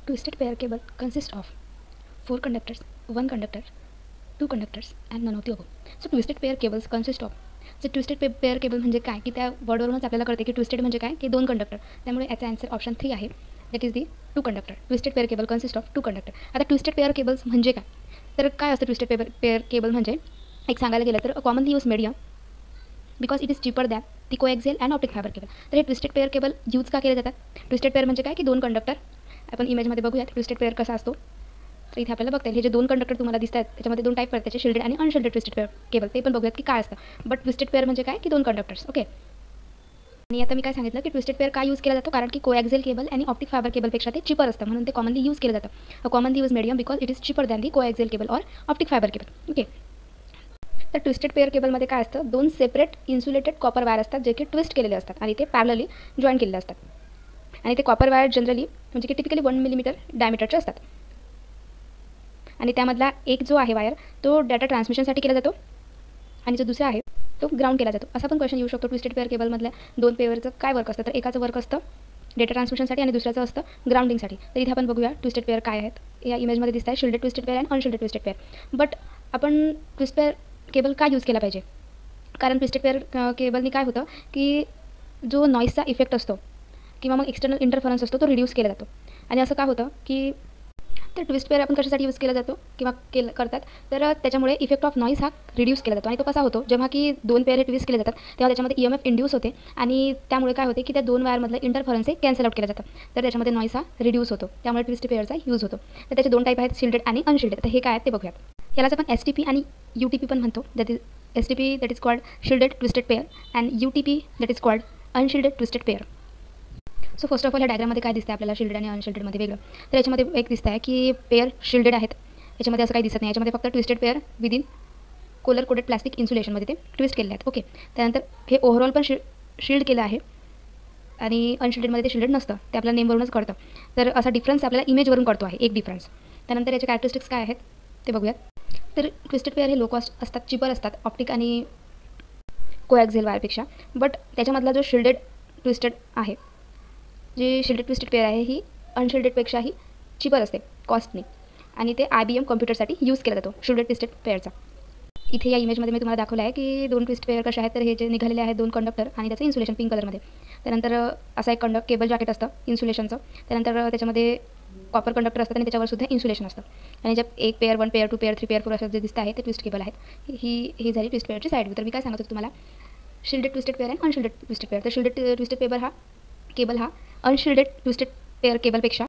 Twisted pair cable consists of 4 conductors, 1 conductor, 2 conductors and none of the above. So twisted pair cables consist of twisted pair cable म्हणजे काय की त्या वर्डवरूनच आपल्याला कळते की twisted म्हणजे काय की 2 कंडक्टर. त्यामुळे याचा आन्सर ऑप्शन 3 आहे. That is the 2 conductor. Twisted pair cable consist of 2 conductor. आता ट्विस्टेड पेअर केबल्स म्हणजे काय, तर काय असतं ट्विस्टेड पेअर केबल म्हणजे एक सांगायला गेलं तर commonly use medium because it is cheaper than the coaxial and optic fibre cable. तर हे ट्विस्टेड पेअर केबल यूज का केले जातात. ट्विस्टेड पेअर म्हणजे काय की 2 कंडक्टर. आपण इमेजमध्ये बघूयात ट्विस्टेड पेअर कसा असतो. तर इथे आपल्याला बघता येईल हे जे 2 कंडक्टर तुम्हाला दिसतात त्याच्यामध्ये 2 टाईप आहेत त्याचे, शिल्डेड आणि अनशिल्डेड ट्विस्टेड पेअर केबल. ते पण बघूयात की काय असतं. बट ट्विस्टेड पेअर म्हणजे काय की 2 कंडक्टर्स. ओके. आणि आता मी काय सांगितलं की ट्विस्टेड पेअर का यूज केला जातो, कारण की कोएक्झियल केबल आणि ऑप्टिक फायबर केबलपेक्षा ते चीपर असतं म्हणून ते कॉमनली यूज केलं जातं. Commonly use medium because it is cheaper than the coaxial cable or optic fibre cable. Okay. तर ट्विस्टेड पेअर केबलमध्ये काय असतं, 2 सेपरेट इन्सुलेटेड कॉपर वायर असतात जे की ट्विस्ट केलेले असतात आणि ते पॅरलली जॉईन केलेले असतात. आणि ते कॉपर वायर जनरली म्हणजे की टिपिकली 1 मिलीमीटर डायमीटरचे असतात. आणि त्यामधला एक जो आहे वायर तो डाटा ट्रान्समिशनसाठी केला जातो आणि जो दुसरा आहे तो ग्राउंड केला जातो. असा पण क्वेश्चन येऊ शकतो ट्विस्टेड पेअर केबलमधल्या 2 पेअरचं काय वर्क असतं. तर एकाचं वर्क असतं डेटा ट्रान्समिशनसाठी आणि दुसऱ्याचं असतं ग्राउंडिंगसाठी. तर इथे आपण बघूया ट्विस्टेड पेअर काय आहेत. या इमेजमध्ये दिसत आहे shielded twisted pair and unshielded twisted pair. But आपण ट्विस्ट पेअर केबल का यूज केला पाहिजे, कारण ट्विस्टेड पेअर केबलनी काय होतं की जो नॉईजचा इफेक्ट असतो किंवा मग एक्सटर्नल इंटरफरन्स असतो तो रिड्यूस केला जातो. आणि असं का होतं की तर ट्विस्ट पेअर आपण कशासाठी यूज केला जातो किंवा करतात, तर त्याच्यामुळे इफेक्ट ऑफ नॉईज हा रिड्यूस केला जातो. आणि तो कसा होतो, जेव्हा की 2 पेअर हे ट्विस्ट केले जातात तेव्हा त्याच्यामध्ये EMF इंड्यूस होते आणि त्यामुळे काय होते की त्या 2 वायरमधलं इंटरफरन्स हे कॅन्सल आउट केलं जातं. तर त्याच्यामध्ये नॉईज हा रिड्यूस होतो. त्यामुळे ट्विस्ट पेअरचा यूज होतो. तर त्याचे 2 टाईप आहेत, शिल्डेड आणि अनशिल्डेड. तर हे काय आहेत ते बघूयात. यालाच आपण STP आणि UTP पण म्हणतो. That is STP that is called shielded twisted pair and UTP that is called unshielded twisted pair. So first of all या डायग्राममध्ये काय दिसतं आपल्याला शिल्डेड आणि अनशिल्डेडमध्ये वेगळं. तर याच्यामध्ये एक दिसतं आहे की पेअर शिल्डेड आहेत. याच्यामध्ये असं काही दिसत नाही. याच्यामध्ये फक्त twisted pair within colour coded plastic इन्सुलेशनमध्ये ते ट्विस्ट केलेले आहेत. ओके. त्यानंतर हे ओव्हरऑल पण शिल्ड केलं आहे आणि अनशिल्डेडमध्ये ते शिल्डेड नसतं. ते आपल्याला नेमवरूनच कळतं. तर असा डिफरन्स आपल्याला इमेजवरून कळतो आहे, एक डिफरन्स. त्यानंतर याचे कॅरेक्टरिस्टिक्स काय आहेत ते बघूयात. तर ट्विस्टेड पेअर हे लो कॉस्ट असतात, चीपर असतात ऑप्टिक आणि कोएक्झियल वायरपेक्षा. बट त्याच्यामधला जो शिल्डेड ट्विस्टेड आहे, जी शिल्डेड ट्विस्टेड पेअर आहे ही अनशिल्डेडपेक्षाही चीपर असते कॉस्टनी आणि ते IBM कॉम्प्युटरसाठी यूज केला जातो शिल्डेड ट्विस्टेड पेअरचा. इथे या इमेजमध्ये मी तुम्हाला दाखवलं आहे की 2 ट्विस्ट पेअर कसे आहेत. तर हे जे निघालेले आहेत 2 कंडक्टर आणि त्याचं इन्सुलेशन पिंक कलरमध्ये. त्यानंतर असा एक केबल जॅकेट असतं इन्सुलेशनचं. त्यानंतर त्याच्यामध्ये कॉपर कंडक्टर असतात आणि त्याच्यावर सुद्धा इन्सुलेशन असतं. आणि ज्या 1 पेअर 1 पेअर 2 पेअर 3 पेअर 4 असं जे दिसतं आहे ते ट्विस्ट केबल आहेत. ही झाली ट्विस्ट पेअरची साईड व्ह्यू. तर मी काय सांगत होतो तुम्हाला, शिल्डेड ट्विस्टेड पेअर आणि अनशिल्डेड ट्विस्टेड पेअर. तर शिल्डेड ट्विस्टेड केबल हा अनशिल्डेड ट्विस्टेड पेअर केबलपेक्षा